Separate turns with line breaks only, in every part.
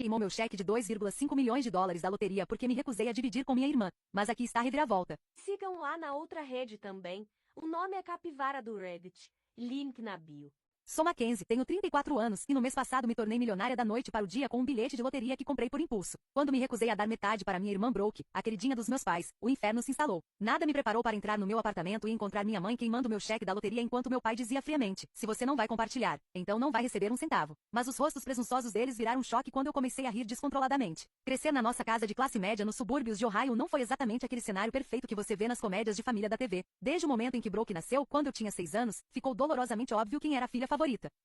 queimou meu cheque de 2,5 milhões de dólares da loteria porque me recusei a dividir com minha irmã. Mas aqui está a reviravolta.
Sigam lá na outra rede também. O nome é Capivara do Reddit. Link na bio.
Sou Mackenzie, tenho 34 anos e no mês passado me tornei milionária da noite para o dia com um bilhete de loteria que comprei por impulso. Quando me recusei a dar metade para minha irmã Brooke, a queridinha dos meus pais, o inferno se instalou. Nada me preparou para entrar no meu apartamento e encontrar minha mãe queimando meu cheque da loteria enquanto meu pai dizia friamente, se você não vai compartilhar, então não vai receber um centavo. Mas os rostos presunçosos deles viraram choque quando eu comecei a rir descontroladamente. Crescer na nossa casa de classe média nos subúrbios de Ohio não foi exatamente aquele cenário perfeito que você vê nas comédias de família da TV. Desde o momento em que Brooke nasceu, quando eu tinha 6 anos, ficou dolorosamente óbvio quem era a filha favorita.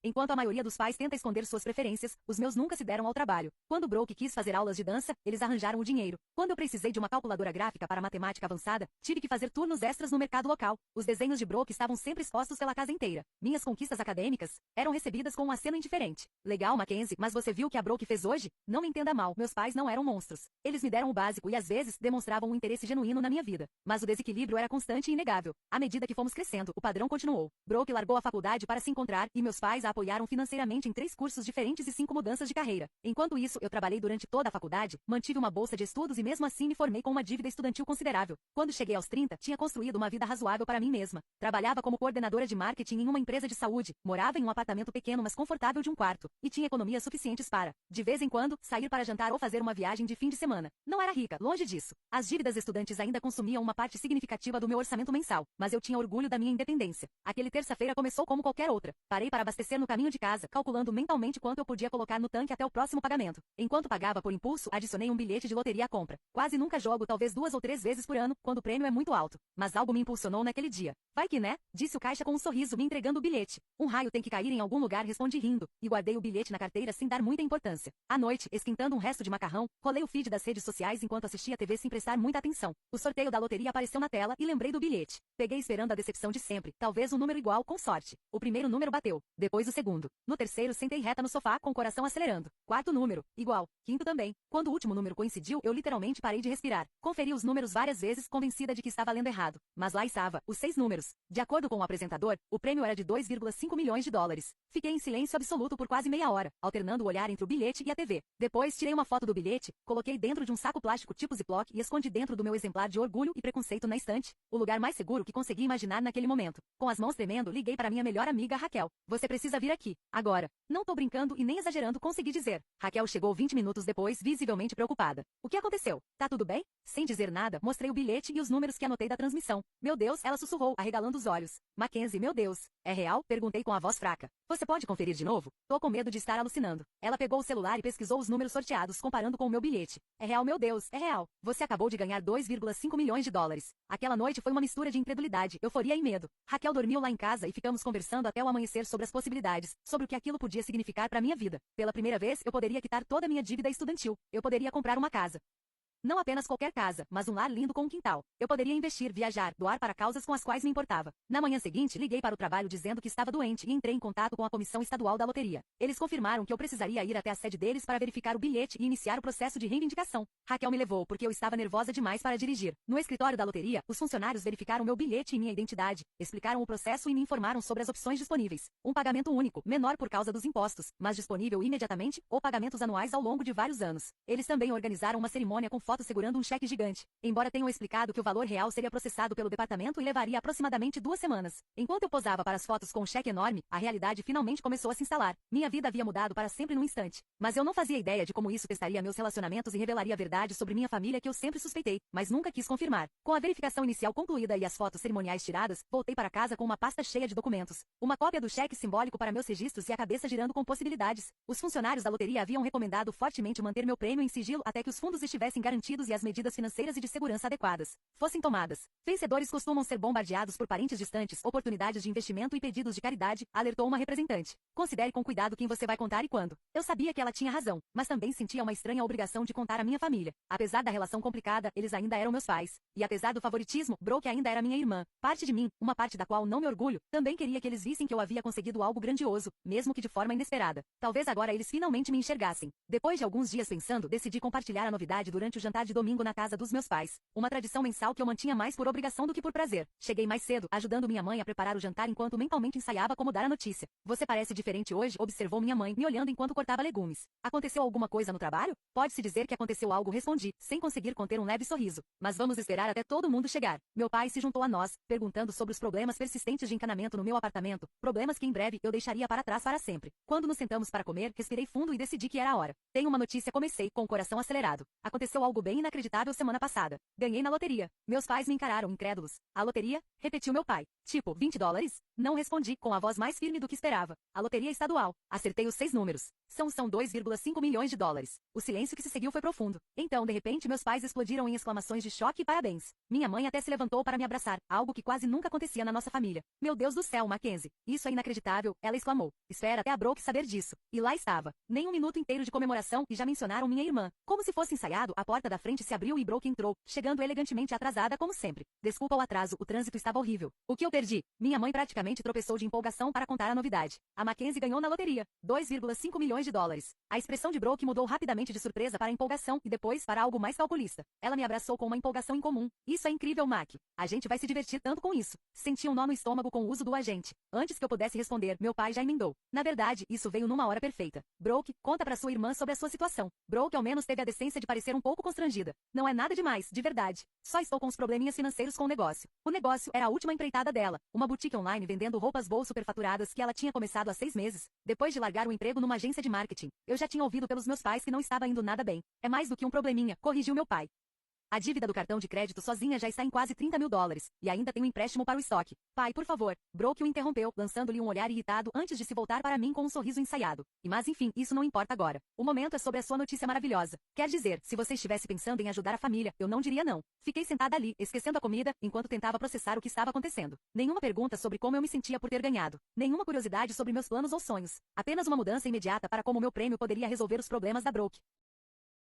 Enquanto a maioria dos pais tenta esconder suas preferências, os meus nunca se deram ao trabalho. Quando Brooke quis fazer aulas de dança, eles arranjaram o dinheiro. Quando eu precisei de uma calculadora gráfica para matemática avançada, tive que fazer turnos extras no mercado local. Os desenhos de Brooke estavam sempre expostos pela casa inteira. Minhas conquistas acadêmicas eram recebidas com um aceno indiferente. Legal, Mackenzie, mas você viu o que a Brooke fez hoje? Não me entenda mal, meus pais não eram monstros. Eles me deram o básico e às vezes demonstravam um interesse genuíno na minha vida. Mas o desequilíbrio era constante e inegável. À medida que fomos crescendo, o padrão continuou. Brooke largou a faculdade para se encontrar e meus pais a apoiaram financeiramente em 3 cursos diferentes e 5 mudanças de carreira. Enquanto isso, eu trabalhei durante toda a faculdade, mantive uma bolsa de estudos e mesmo assim me formei com uma dívida estudantil considerável. Quando cheguei aos 30, tinha construído uma vida razoável para mim mesma. Trabalhava como coordenadora de marketing em uma empresa de saúde, morava em um apartamento pequeno mas confortável de um quarto, e tinha economias suficientes para, de vez em quando, sair para jantar ou fazer uma viagem de fim de semana. Não era rica, longe disso. As dívidas estudantes ainda consumiam uma parte significativa do meu orçamento mensal, mas eu tinha orgulho da minha independência. Aquele terça-feira começou como qualquer outra. Parei para abastecer no caminho de casa, calculando mentalmente quanto eu podia colocar no tanque até o próximo pagamento. Enquanto pagava por impulso, adicionei um bilhete de loteria à compra. Quase nunca jogo, talvez 2 ou 3 vezes por ano, quando o prêmio é muito alto. Mas algo me impulsionou naquele dia. Vai que né? Disse o caixa com um sorriso me entregando o bilhete. Um raio tem que cair em algum lugar, respondi rindo, e guardei o bilhete na carteira sem dar muita importância. À noite, esquentando um resto de macarrão, rolei o feed das redes sociais enquanto assistia a TV sem prestar muita atenção. O sorteio da loteria apareceu na tela e lembrei do bilhete. Peguei esperando a decepção de sempre, talvez um número igual com sorte. O primeiro número bateu, depois o segundo. No terceiro sentei reta no sofá com o coração acelerando. Quarto número, igual. Quinto também. Quando o último número coincidiu, eu literalmente parei de respirar. Conferi os números várias vezes, convencida de que estava lendo errado. Mas lá estava, os 6 números. De acordo com o apresentador, o prêmio era de 2,5 milhões de dólares. Fiquei em silêncio absoluto por quase meia hora, alternando o olhar entre o bilhete e a TV. Depois tirei uma foto do bilhete, coloquei dentro de um saco plástico tipo Ziploc e escondi dentro do meu exemplar de orgulho e preconceito na estante, o lugar mais seguro que consegui imaginar naquele momento. Com as mãos tremendo, liguei para minha melhor amiga Raquel. Você precisa vir aqui, agora. Não tô brincando e nem exagerando, consegui dizer. Raquel chegou 20 minutos depois, visivelmente preocupada. O que aconteceu? Tá tudo bem? Sem dizer nada, mostrei o bilhete e os números que anotei da transmissão. Meu Deus, ela sussurrou, arregalando os olhos. Mackenzie, meu Deus. É real? Perguntei com a voz fraca. Você pode conferir de novo? Tô com medo de estar alucinando. Ela pegou o celular e pesquisou os números sorteados, comparando com o meu bilhete. É real, meu Deus, é real. Você acabou de ganhar 2,5 milhões de dólares. Aquela noite foi uma mistura de incredulidade, euforia e medo. Raquel dormiu lá em casa e ficamos conversando até o amanhecer sobre as possibilidades, sobre o que aquilo podia significar para minha vida. Pela primeira vez, eu poderia quitar toda a minha dívida estudantil. Eu poderia comprar uma casa. Não apenas qualquer casa, mas um lar lindo com um quintal. Eu poderia investir, viajar, doar para causas com as quais me importava. Na manhã seguinte, liguei para o trabalho dizendo que estava doente e entrei em contato com a Comissão Estadual da Loteria. Eles confirmaram que eu precisaria ir até a sede deles para verificar o bilhete e iniciar o processo de reivindicação. Raquel me levou porque eu estava nervosa demais para dirigir. No escritório da loteria, os funcionários verificaram meu bilhete e minha identidade, explicaram o processo e me informaram sobre as opções disponíveis. Um pagamento único, menor por causa dos impostos, mas disponível imediatamente, ou pagamentos anuais ao longo de vários anos. Eles também organizaram uma cerimônia com fotos segurando um cheque gigante. Embora tenham explicado que o valor real seria processado pelo departamento e levaria aproximadamente 2 semanas. Enquanto eu posava para as fotos com um cheque enorme, a realidade finalmente começou a se instalar. Minha vida havia mudado para sempre num instante. Mas eu não fazia ideia de como isso testaria meus relacionamentos e revelaria a verdade sobre minha família que eu sempre suspeitei, mas nunca quis confirmar. Com a verificação inicial concluída e as fotos cerimoniais tiradas, voltei para casa com uma pasta cheia de documentos. Uma cópia do cheque simbólico para meus registros e a cabeça girando com possibilidades. Os funcionários da loteria haviam recomendado fortemente manter meu prêmio em sigilo até que os fundos estivessem garantidos e as medidas financeiras e de segurança adequadas fossem tomadas. Vencedores costumam ser bombardeados por parentes distantes, oportunidades de investimento e pedidos de caridade, alertou uma representante. Considere com cuidado quem você vai contar e quando. Eu sabia que ela tinha razão, mas também sentia uma estranha obrigação de contar à minha família. Apesar da relação complicada, eles ainda eram meus pais. E apesar do favoritismo, Brooke ainda era minha irmã. Parte de mim, uma parte da qual não me orgulho, também queria que eles vissem que eu havia conseguido algo grandioso, mesmo que de forma inesperada. Talvez agora eles finalmente me enxergassem. Depois de alguns dias pensando, decidi compartilhar a novidade durante o jantar jantar de domingo na casa dos meus pais, uma tradição mensal que eu mantinha mais por obrigação do que por prazer. Cheguei mais cedo, ajudando minha mãe a preparar o jantar enquanto mentalmente ensaiava como dar a notícia. Você parece diferente hoje, observou minha mãe, me olhando enquanto cortava legumes. Aconteceu alguma coisa no trabalho? Pode-se dizer que aconteceu algo, respondi, sem conseguir conter um leve sorriso. Mas vamos esperar até todo mundo chegar. Meu pai se juntou a nós, perguntando sobre os problemas persistentes de encanamento no meu apartamento, problemas que em breve eu deixaria para trás para sempre. Quando nos sentamos para comer, respirei fundo e decidi que era a hora. Tenho uma notícia, comecei, com o coração acelerado. Aconteceu algo bem inacreditável semana passada. Ganhei na loteria. Meus pais me encararam, incrédulos. A loteria? Repetiu meu pai. Tipo, $20? Não respondi, com a voz mais firme do que esperava. A loteria estadual. Acertei os 6 números. São 2,5 milhões de dólares. O silêncio que se seguiu foi profundo. Então, de repente, meus pais explodiram em exclamações de choque e parabéns. Minha mãe até se levantou para me abraçar, algo que quase nunca acontecia na nossa família. Meu Deus do céu, Mackenzie. Isso é inacreditável, ela exclamou. Espera até a Brooke saber disso. E lá estava. Nem um minuto inteiro de comemoração e já mencionaram minha irmã. Como se fosse ensaiado, a porta da frente se abriu e Brooke entrou, chegando elegantemente atrasada como sempre. Desculpa o atraso, o trânsito estava horrível. O que eu perdi? Minha mãe praticamente tropeçou de empolgação para contar a novidade. A Mackenzie ganhou na loteria. 2,5 milhões de dólares. A expressão de Brooke mudou rapidamente de surpresa para empolgação e depois para algo mais calculista. Ela me abraçou com uma empolgação incomum. Isso é incrível, Mac. A gente vai se divertir tanto com isso. Senti um nó no estômago com o uso do agente. Antes que eu pudesse responder, meu pai já emendou. Na verdade, isso veio numa hora perfeita. Brooke, conta para sua irmã sobre a sua situação. Brooke ao menos teve a decência de parecer um pouco constrangida. Não é nada demais, de verdade. Só estou com os probleminhas financeiros com o negócio. O negócio era a última empreitada dela. Uma boutique online vendendo roupas bolso superfaturadas que ela tinha começado há 6 meses. Depois de largar o emprego numa agência de marketing. Eu já tinha ouvido pelos meus pais que não estava indo nada bem. É mais do que um probleminha, corrigiu meu pai. A dívida do cartão de crédito sozinha já está em quase $30 mil, e ainda tem um empréstimo para o estoque. Pai, por favor. Brooke o interrompeu, lançando-lhe um olhar irritado antes de se voltar para mim com um sorriso ensaiado. Mas enfim, isso não importa agora. O momento é sobre a sua notícia maravilhosa. Quer dizer, se você estivesse pensando em ajudar a família, eu não diria não. Fiquei sentada ali, esquecendo a comida, enquanto tentava processar o que estava acontecendo. Nenhuma pergunta sobre como eu me sentia por ter ganhado. Nenhuma curiosidade sobre meus planos ou sonhos. Apenas uma mudança imediata para como meu prêmio poderia resolver os problemas da Brooke.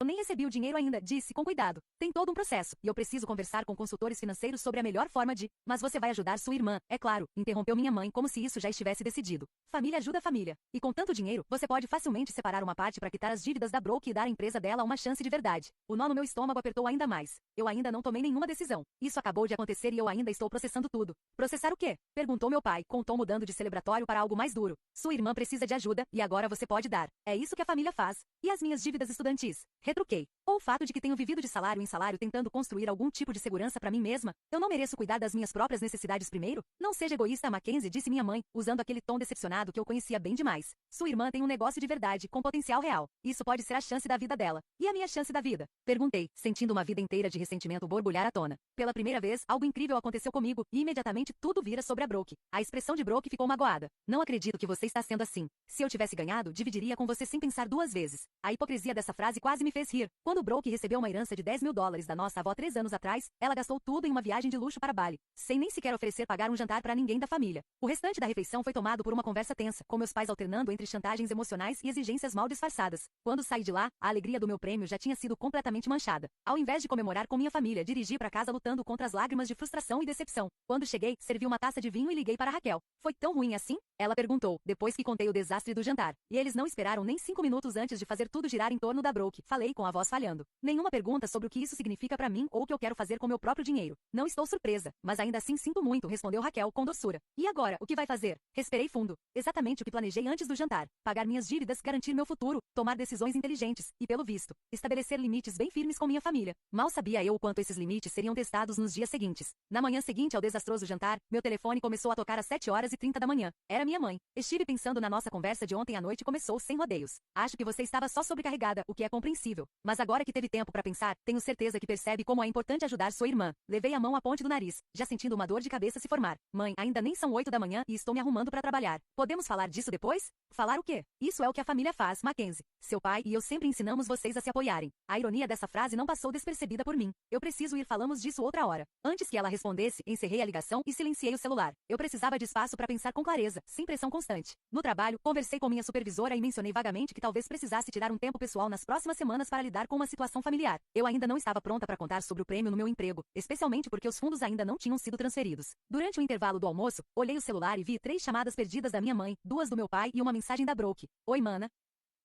Eu nem recebi o dinheiro ainda, disse com cuidado. Tem todo um processo, e eu preciso conversar com consultores financeiros sobre a melhor forma de... Mas você vai ajudar sua irmã, é claro, interrompeu minha mãe como se isso já estivesse decidido. Família ajuda a família. E com tanto dinheiro, você pode facilmente separar uma parte para quitar as dívidas da Brooke e dar à empresa dela uma chance de verdade. O nó no meu estômago apertou ainda mais. Eu ainda não tomei nenhuma decisão. Isso acabou de acontecer e eu ainda estou processando tudo. Processar o quê? Perguntou meu pai, com o tom mudando de celebratório para algo mais duro. Sua irmã precisa de ajuda, e agora você pode dar. É isso que a família faz. E as minhas dívidas estudantis? Retruquei. Ou o fato de que tenho vivido de salário em salário tentando construir algum tipo de segurança para mim mesma? Eu não mereço cuidar das minhas próprias necessidades primeiro? Não seja egoísta, Mackenzie, disse minha mãe, usando aquele tom decepcionado que eu conhecia bem demais. Sua irmã tem um negócio de verdade, com potencial real. Isso pode ser a chance da vida dela. E a minha chance da vida? Perguntei, sentindo uma vida inteira de ressentimento borbulhar à tona. Pela primeira vez, algo incrível aconteceu comigo, e imediatamente tudo vira sobre a Brooke. A expressão de Brooke ficou magoada. Não acredito que você está sendo assim. Se eu tivesse ganhado, dividiria com você sem pensar 2 vezes. A hipocrisia dessa frase quase me fez rir. Quando Brooke recebeu uma herança de $10 mil da nossa avó 3 anos atrás, ela gastou tudo em uma viagem de luxo para Bali, sem nem sequer oferecer pagar um jantar para ninguém da família. O restante da refeição foi tomado por uma conversa tensa, com meus pais alternando entre chantagens emocionais e exigências mal disfarçadas. Quando saí de lá, a alegria do meu prêmio já tinha sido completamente manchada. Ao invés de comemorar com minha família, dirigi para casa lutando contra as lágrimas de frustração e decepção. Quando cheguei, servi uma taça de vinho e liguei para Raquel. Foi tão ruim assim? Ela perguntou, depois que contei o desastre do jantar. E eles não esperaram nem 5 minutos antes de fazer tudo girar em torno da Brooke. Falei com a voz falhando. Nenhuma pergunta sobre o que isso significa para mim ou o que eu quero fazer com meu próprio dinheiro. Não estou surpresa, mas ainda assim sinto muito, respondeu Raquel com doçura. E agora, o que vai fazer? Respirei fundo. Exatamente o que planejei antes do jantar. Pagar minhas dívidas, garantir meu futuro, tomar decisões inteligentes e, pelo visto, estabelecer limites bem firmes com minha família. Mal sabia eu o quanto esses limites seriam testados nos dias seguintes. Na manhã seguinte ao desastroso jantar, meu telefone começou a tocar às 7h30 da manhã. Era minha mãe. Estive pensando na nossa conversa de ontem à noite e começou sem rodeios. Acho que você estava só sobrecarregada, o que é compreensível. Mas agora que teve tempo para pensar, tenho certeza que percebe como é importante ajudar sua irmã. Levei a mão à ponte do nariz, já sentindo uma dor de cabeça se formar. Mãe, ainda nem são 8 da manhã e estou me arrumando para trabalhar. Podemos falar disso depois? Falar o quê? Isso é o que a família faz, Mackenzie. Seu pai e eu sempre ensinamos vocês a se apoiarem. A ironia dessa frase não passou despercebida por mim. Eu preciso ir, falamos disso outra hora. Antes que ela respondesse, encerrei a ligação e silenciei o celular. Eu precisava de espaço para pensar com clareza, sem pressão constante. No trabalho, conversei com minha supervisora e mencionei vagamente que talvez precisasse tirar um tempo pessoal nas próximas semanas para lidar com uma situação familiar. Eu ainda não estava pronta para contar sobre o prêmio no meu emprego, especialmente porque os fundos ainda não tinham sido transferidos. Durante o intervalo do almoço, olhei o celular e vi 3 chamadas perdidas da minha mãe, 2 do meu pai e uma mensagem da Brooke. Oi, mana.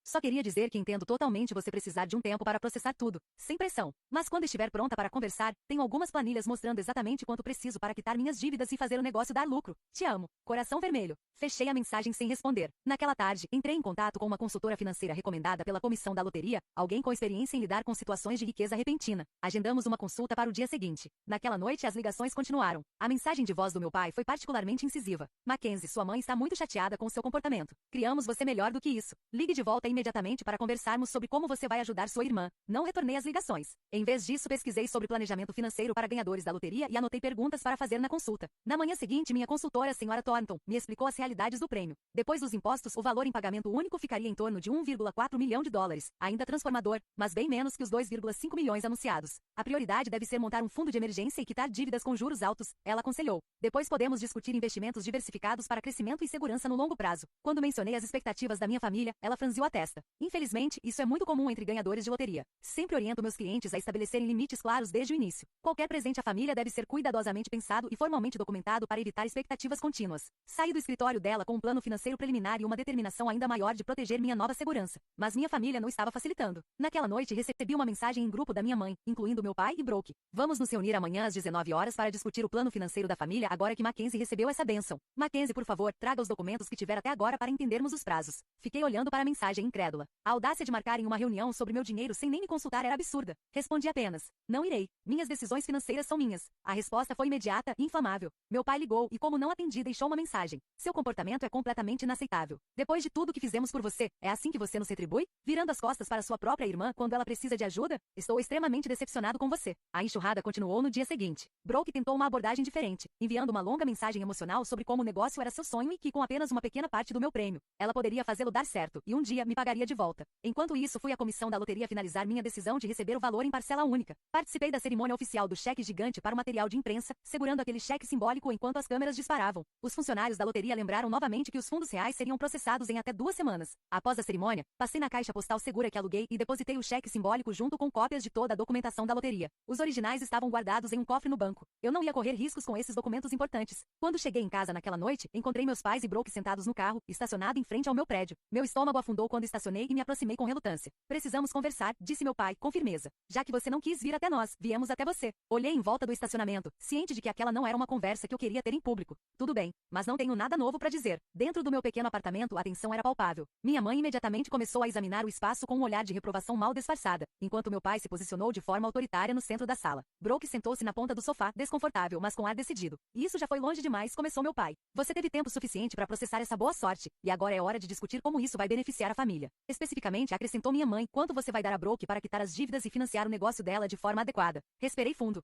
Só queria dizer que entendo totalmente você precisar de um tempo para processar tudo, sem pressão. Mas quando estiver pronta para conversar, tenho algumas planilhas mostrando exatamente quanto preciso para quitar minhas dívidas e fazer o negócio dar lucro. Te amo. Coração vermelho. Fechei a mensagem sem responder. Naquela tarde, entrei em contato com uma consultora financeira recomendada pela comissão da loteria, alguém com experiência em lidar com situações de riqueza repentina. Agendamos uma consulta para o dia seguinte. Naquela noite, as ligações continuaram. A mensagem de voz do meu pai foi particularmente incisiva. Mackenzie, sua mãe está muito chateada com seu comportamento. Criamos você melhor do que isso. Ligue de volta imediatamente para conversarmos sobre como você vai ajudar sua irmã. Não retornei as ligações. Em vez disso, pesquisei sobre planejamento financeiro para ganhadores da loteria e anotei perguntas para fazer na consulta. Na manhã seguinte, minha consultora, a senhora Thornton, me explicou as realidades do prêmio. Depois dos impostos, o valor em pagamento único ficaria em torno de 1,4 milhão de dólares, ainda transformador, mas bem menos que os 2,5 milhões anunciados. A prioridade deve ser montar um fundo de emergência e quitar dívidas com juros altos, ela aconselhou. Depois podemos discutir investimentos diversificados para crescimento e segurança no longo prazo. Quando mencionei as expectativas da minha família, ela franziu a testa. Infelizmente, isso é muito comum entre ganhadores de loteria. Sempre oriento meus clientes a estabelecerem limites claros desde o início. Qualquer presente à família deve ser cuidadosamente pensado e formalmente documentado para evitar expectativas contínuas. Saí do escritório dela com um plano financeiro preliminar e uma determinação ainda maior de proteger minha nova segurança. Mas minha família não estava facilitando. Naquela noite recebi uma mensagem em grupo da minha mãe, incluindo meu pai e Brooke. Vamos nos reunir amanhã às 19 horas para discutir o plano financeiro da família agora que Mackenzie recebeu essa bênção. Mackenzie, por favor, traga os documentos que tiver até agora para entendermos os prazos. Fiquei olhando para a mensagem incrédula. A audácia de marcarem uma reunião sobre meu dinheiro sem nem me consultar era absurda. Respondi apenas: não irei. Minhas decisões financeiras são minhas. A resposta foi imediata e inflamável. Meu pai ligou e, como não atendi, deixou uma mensagem. Seu comportamento é completamente inaceitável. Depois de tudo que fizemos por você, é assim que você nos retribui? Virando as costas para sua própria irmã quando ela precisa de ajuda? Estou extremamente decepcionado com você. A enxurrada continuou no dia seguinte. Brooke tentou uma abordagem diferente, enviando uma longa mensagem emocional sobre como o negócio era seu sonho e que, com apenas uma pequena parte do meu prêmio, ela poderia fazê-lo dar certo e um dia me pagaria de volta. Enquanto isso, fui à comissão da loteria finalizar minha decisão de receber o valor em parcela única. Participei da cerimônia oficial do cheque gigante para o material de imprensa, segurando aquele cheque simbólico enquanto as câmeras disparavam. Os funcionários da loteria lembraram novamente que os fundos reais seriam processados em até 2 semanas. Após a cerimônia, passei na caixa postal segura que aluguei e depositei o cheque simbólico junto com cópias de toda a documentação da loteria. Os originais estavam guardados em um cofre no banco. Eu não ia correr riscos com esses documentos importantes. Quando cheguei em casa naquela noite, encontrei meus pais e Brooke sentados no carro, estacionado em frente ao meu prédio. Meu estômago afundou quando estacionei e me aproximei com relutância. Precisamos conversar, disse meu pai, com firmeza. Já que você não quis vir até nós, viemos até você. Olhei em volta do estacionamento, ciente de que aquela não era uma conversa que eu queria ter em público. Tudo bem, mas não tenho nada novo para dizer. Dentro do meu pequeno apartamento, a tensão era palpável. Minha mãe imediatamente começou a examinar o espaço com um olhar de reprovação mal disfarçada, enquanto meu pai se posicionou de forma autoritária no centro da sala. Brooke sentou-se na ponta do sofá, desconfortável, mas com ar decidido. Isso já foi longe demais, começou meu pai. Você teve tempo suficiente para processar essa boa sorte, e agora é hora de discutir como isso vai beneficiar a família. Especificamente, acrescentou minha mãe, quanto você vai dar a Brooke para quitar as dívidas e financiar o negócio dela de forma adequada. Respirei fundo.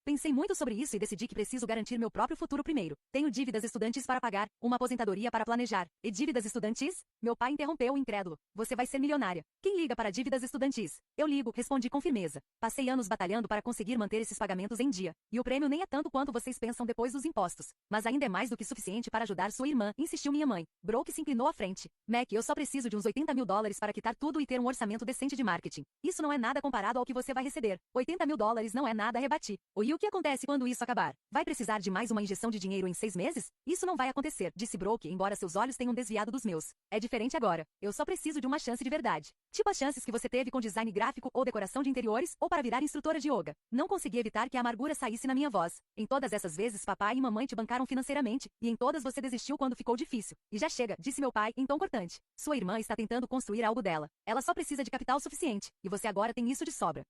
Pensei muito sobre isso e decidi que preciso garantir meu próprio futuro primeiro. Tenho dívidas estudantis para pagar, uma aposentadoria para planejar. E dívidas estudantis? Meu pai interrompeu, incrédulo. Você vai ser milionária. Quem liga para dívidas estudantis? Eu ligo, respondi com firmeza. Passei anos batalhando para conseguir manter esses pagamentos em dia. E o prêmio nem é tanto quanto vocês pensam depois dos impostos. Mas ainda é mais do que suficiente para ajudar sua irmã, insistiu minha mãe. Brooke se inclinou à frente. Mac, eu só preciso de uns 80 mil dólares para quitar tudo e ter um orçamento decente de marketing. Isso não é nada comparado ao que você vai receber. 80 mil dólares não é nada, rebati. E o que acontece quando isso acabar? Vai precisar de mais uma injeção de dinheiro em 6 meses? Isso não vai acontecer, disse Brooke, embora seus olhos tenham desviado dos meus. É diferente agora. Eu só preciso de uma chance de verdade. Tipo as chances que você teve com design gráfico ou decoração de interiores ou para virar instrutora de yoga. Não consegui evitar que a amargura saísse na minha voz. Em todas essas vezes, papai e mamãe te bancaram financeiramente, e em todas você desistiu quando ficou difícil. E já chega, disse meu pai, em tom cortante. Sua irmã está tentando construir algo dela. Ela só precisa de capital suficiente, e você agora tem isso de sobra.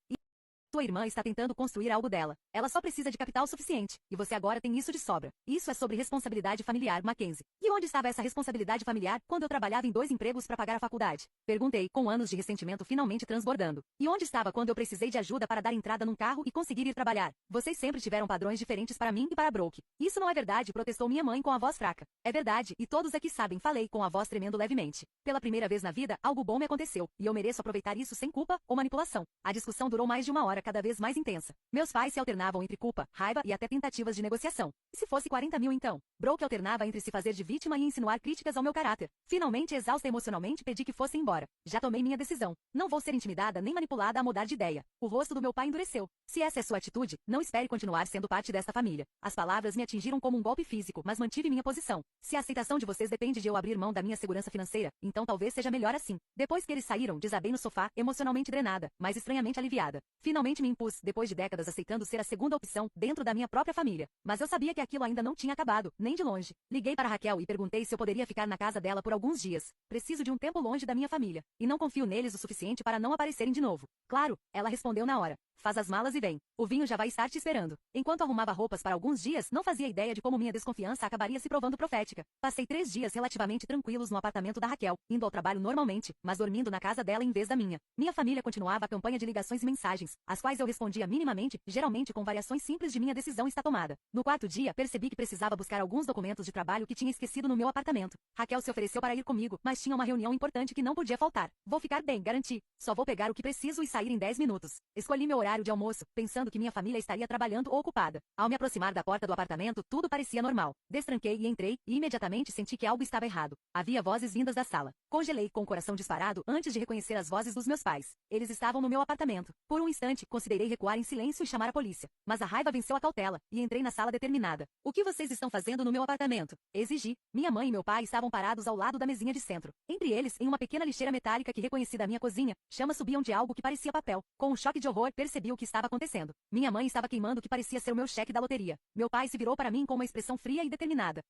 Sua irmã está tentando construir algo dela. Ela só precisa de capital suficiente, e você agora tem isso de sobra. Isso é sobre responsabilidade familiar, Mackenzie. E onde estava essa responsabilidade familiar quando eu trabalhava em 2 empregos para pagar a faculdade? Perguntei, com anos de ressentimento finalmente transbordando. E onde estava quando eu precisei de ajuda para dar entrada num carro e conseguir ir trabalhar? Vocês sempre tiveram padrões diferentes para mim e para Brooke. Isso não é verdade, protestou minha mãe com a voz fraca. É verdade, e todos aqui sabem, falei com a voz tremendo levemente. Pela primeira vez na vida, algo bom me aconteceu, e eu mereço aproveitar isso sem culpa ou manipulação. A discussão durou mais de 1 hora, cada vez mais intensa. Meus pais se alternavam entre culpa, raiva e até tentativas de negociação. E se fosse 40 mil então? Brooke alternava entre se fazer de vítima e insinuar críticas ao meu caráter. Finalmente, exausta emocionalmente, pedi que fosse embora. Já tomei minha decisão. Não vou ser intimidada nem manipulada a mudar de ideia. O rosto do meu pai endureceu. Se essa é sua atitude, não espere continuar sendo parte desta família. As palavras me atingiram como um golpe físico, mas mantive minha posição. Se a aceitação de vocês depende de eu abrir mão da minha segurança financeira, então talvez seja melhor assim. Depois que eles saíram, desabei no sofá, emocionalmente drenada, mas estranhamente aliviada. Finalmente me impus, depois de décadas aceitando ser a segunda opção dentro da minha própria família. Mas eu sabia que aquilo ainda não tinha acabado, nem de longe. Liguei para Raquel e perguntei se eu poderia ficar na casa dela por alguns dias. Preciso de um tempo longe da minha família, e não confio neles o suficiente para não aparecerem de novo. Claro, ela respondeu na hora. Faz as malas e vem. O vinho já vai estar te esperando. Enquanto arrumava roupas para alguns dias, não fazia ideia de como minha desconfiança acabaria se provando profética. Passei 3 dias relativamente tranquilos no apartamento da Raquel, indo ao trabalho normalmente, mas dormindo na casa dela em vez da minha. Minha família continuava a campanha de ligações e mensagens, às quais eu respondia minimamente, geralmente com variações simples de minha decisão está tomada. No quarto dia, percebi que precisava buscar alguns documentos de trabalho que tinha esquecido no meu apartamento. Raquel se ofereceu para ir comigo, mas tinha uma reunião importante que não podia faltar. Vou ficar bem, garanti. Só vou pegar o que preciso e sair em 10 minutos. Escolhi meu horário de almoço, pensando que minha família estaria trabalhando ou ocupada. Ao me aproximar da porta do apartamento, tudo parecia normal. Destranquei e entrei, e imediatamente senti que algo estava errado. Havia vozes vindas da sala. Congelei com o coração disparado antes de reconhecer as vozes dos meus pais. Eles estavam no meu apartamento. Por um instante, considerei recuar em silêncio e chamar a polícia. Mas a raiva venceu a cautela, e entrei na sala determinada. O que vocês estão fazendo no meu apartamento? Exigi. Minha mãe e meu pai estavam parados ao lado da mesinha de centro. Entre eles, em uma pequena lixeira metálica que reconheci da minha cozinha, chamas subiam de algo que parecia papel. Com um choque de horror, percebi o que estava acontecendo. Minha mãe estava queimando o que parecia ser o meu cheque da loteria. Meu pai se virou para mim com uma expressão fria e determinada.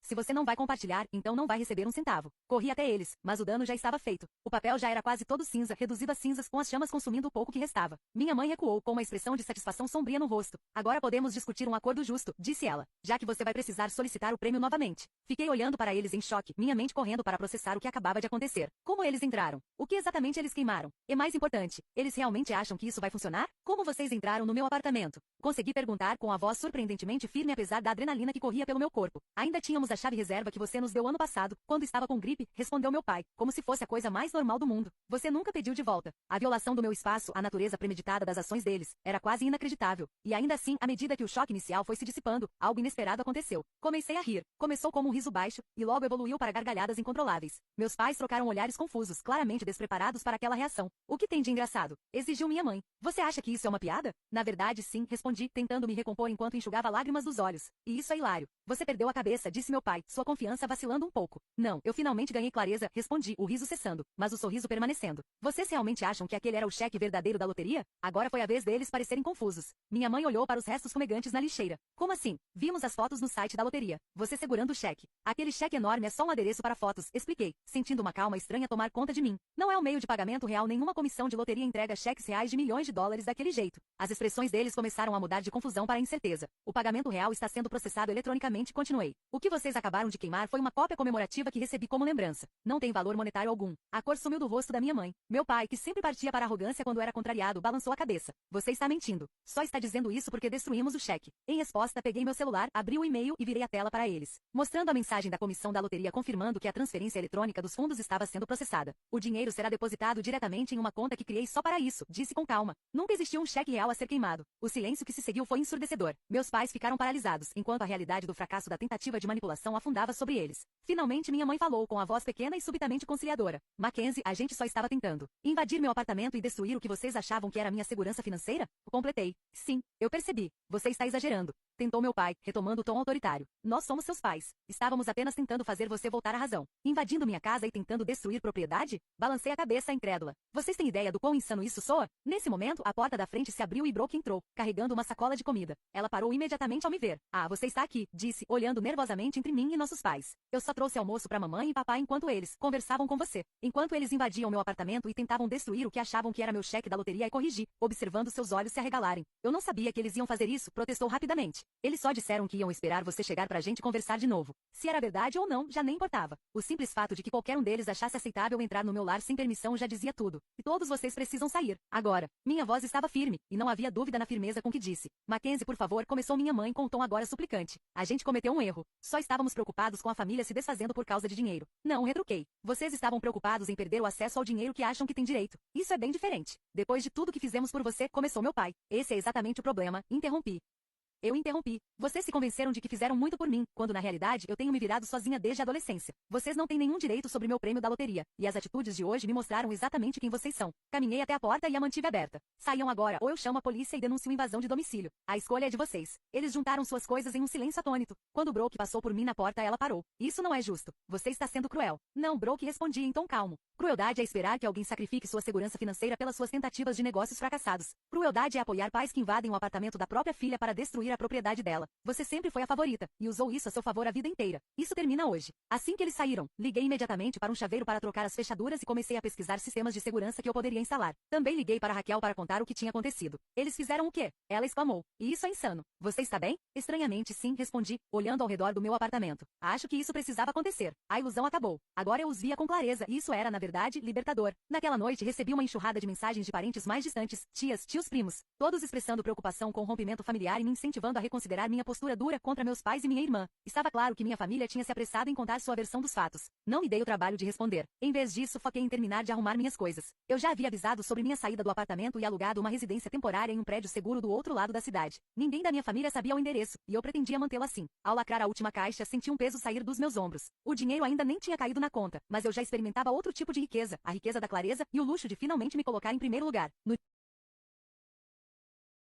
Se você não vai compartilhar, então não vai receber um centavo. Corri até eles, mas o dano já estava feito. O papel já era quase todo cinza, reduzido a cinzas, com as chamas consumindo o pouco que restava. Minha mãe recuou com uma expressão de satisfação sombria no rosto. Agora podemos discutir um acordo justo, disse ela, já que você vai precisar solicitar o prêmio novamente. Fiquei olhando para eles em choque, minha mente correndo para processar o que acabava de acontecer. Como eles entraram? O que exatamente eles queimaram? E mais importante, eles realmente acham que isso vai funcionar? Como vocês entraram no meu apartamento? Consegui perguntar com a voz surpreendentemente firme apesar da adrenalina que corria pelo meu corpo. Ainda tínhamos a chave reserva que você nos deu ano passado, quando estava com gripe, respondeu meu pai, como se fosse a coisa mais normal do mundo. Você nunca pediu de volta. A violação do meu espaço, a natureza premeditada das ações deles, era quase inacreditável. E ainda assim, à medida que o choque inicial foi se dissipando, algo inesperado aconteceu. Comecei a rir. Começou como um riso baixo, e logo evoluiu para gargalhadas incontroláveis. Meus pais trocaram olhares confusos, claramente despreparados para aquela reação. O que tem de engraçado? Exigiu minha mãe. Você acha que isso é uma piada? Na verdade, sim, respondi, tentando me recompor enquanto enxugava lágrimas dos olhos. E isso é hilário. Você perdeu a cabeça, disse meu pai, sua confiança vacilando um pouco. Não, eu finalmente ganhei clareza, respondi, o riso cessando, mas o sorriso permanecendo. Vocês realmente acham que aquele era o cheque verdadeiro da loteria? Agora foi a vez deles parecerem confusos. Minha mãe olhou para os restos fumegantes na lixeira. Como assim? Vimos as fotos no site da loteria. Você segurando o cheque. Aquele cheque enorme é só um adereço para fotos, expliquei, sentindo uma calma estranha tomar conta de mim. Não é um meio de pagamento real, nenhuma comissão de loteria entrega cheques reais de milhões de dólares daquele jeito. As expressões deles começaram a mudar de confusão para incerteza. O pagamento real está sendo processado eletronicamente, continuei. O que vocês acabaram de queimar foi uma cópia comemorativa que recebi como lembrança. Não tem valor monetário algum. A cor sumiu do rosto da minha mãe. Meu pai, que sempre partia para a arrogância quando era contrariado, balançou a cabeça. Você está mentindo. Só está dizendo isso porque destruímos o cheque. Em resposta, peguei meu celular, abri o e-mail e virei a tela para eles, mostrando a mensagem da comissão da loteria confirmando que a transferência eletrônica dos fundos estava sendo processada. O dinheiro será depositado diretamente em uma conta que criei só para isso, disse com calma. Nunca existiu um cheque real a ser queimado. O silêncio que se seguiu foi ensurdecedor. Meus pais ficaram paralisados, enquanto a realidade do fracasso da tentativa de manipulação afundava sobre eles. Finalmente minha mãe falou com a voz pequena e subitamente conciliadora. Mackenzie, a gente só estava tentando invadir meu apartamento e destruir o que vocês achavam que era minha segurança financeira? Completei. Sim, eu percebi. Você está exagerando. Tentou meu pai, retomando o tom autoritário. Nós somos seus pais. Estávamos apenas tentando fazer você voltar à razão. Invadindo minha casa e tentando destruir propriedade? Balancei a cabeça incrédula. Vocês têm ideia do quão insano isso soa? Nesse momento, a porta da frente se abriu e Brooke entrou, carregando uma sacola de comida. Ela parou imediatamente ao me ver. Ah, você está aqui, disse, olhando nervosamente entre mim e nossos pais. Eu só trouxe almoço para mamãe e papai enquanto eles conversavam com você. Enquanto eles invadiam meu apartamento e tentavam destruir o que achavam que era meu cheque da loteria e corrigi, observando seus olhos se arregalarem. Eu não sabia que eles iam fazer isso, protestou rapidamente. Eles só disseram que iam esperar você chegar pra gente conversar de novo. Se era verdade ou não, já nem importava. O simples fato de que qualquer um deles achasse aceitável entrar no meu lar sem permissão já dizia tudo. E todos vocês precisam sair. Agora. Minha voz estava firme, e não havia dúvida na firmeza com que disse. Mackenzie, por favor, começou minha mãe com um tom agora suplicante. A gente cometeu um erro. Só estávamos preocupados com a família se desfazendo por causa de dinheiro. Não, retruquei. Vocês estavam preocupados em perder o acesso ao dinheiro que acham que têm direito. Isso é bem diferente. Depois de tudo que fizemos por você, começou meu pai. Esse é exatamente o problema, interrompi. Eu interrompi. Vocês se convenceram de que fizeram muito por mim, quando na realidade eu tenho me virado sozinha desde a adolescência. Vocês não têm nenhum direito sobre meu prêmio da loteria, e as atitudes de hoje me mostraram exatamente quem vocês são. Caminhei até a porta e a mantive aberta. Saiam agora ou eu chamo a polícia e denuncio invasão de domicílio. A escolha é de vocês. Eles juntaram suas coisas em um silêncio atônito. Quando o Brooke passou por mim na porta, ela parou. Isso não é justo. Você está sendo cruel. Não, Brooke, respondi em tom calmo. Crueldade é esperar que alguém sacrifique sua segurança financeira pelas suas tentativas de negócios fracassados. Crueldade é apoiar pais que invadem o apartamento da própria filha para destruir a propriedade dela. Você sempre foi a favorita, e usou isso a seu favor a vida inteira. Isso termina hoje. Assim que eles saíram, liguei imediatamente para um chaveiro para trocar as fechaduras e comecei a pesquisar sistemas de segurança que eu poderia instalar. Também liguei para Raquel para contar o que tinha acontecido. Eles fizeram o quê? Ela exclamou. E isso é insano. Você está bem? Estranhamente sim, respondi, olhando ao redor do meu apartamento. Acho que isso precisava acontecer. A ilusão acabou. Agora eu os via com clareza e isso era, na verdade, libertador. Naquela noite recebi uma enxurrada de mensagens de parentes mais distantes, tias, tios, primos, todos expressando preocupação com o rompimento familiar e me incentivando a reconsiderar minha postura dura contra meus pais e minha irmã. Estava claro que minha família tinha se apressado em contar sua versão dos fatos. Não me dei o trabalho de responder. Em vez disso, foquei em terminar de arrumar minhas coisas. Eu já havia avisado sobre minha saída do apartamento e alugado uma residência temporária em um prédio seguro do outro lado da cidade. Ninguém da minha família sabia o endereço, e eu pretendia mantê-lo assim. Ao lacrar a última caixa, senti um peso sair dos meus ombros. O dinheiro ainda nem tinha caído na conta, mas eu já experimentava outro tipo de riqueza, a riqueza da clareza e o luxo de finalmente me colocar em primeiro lugar. No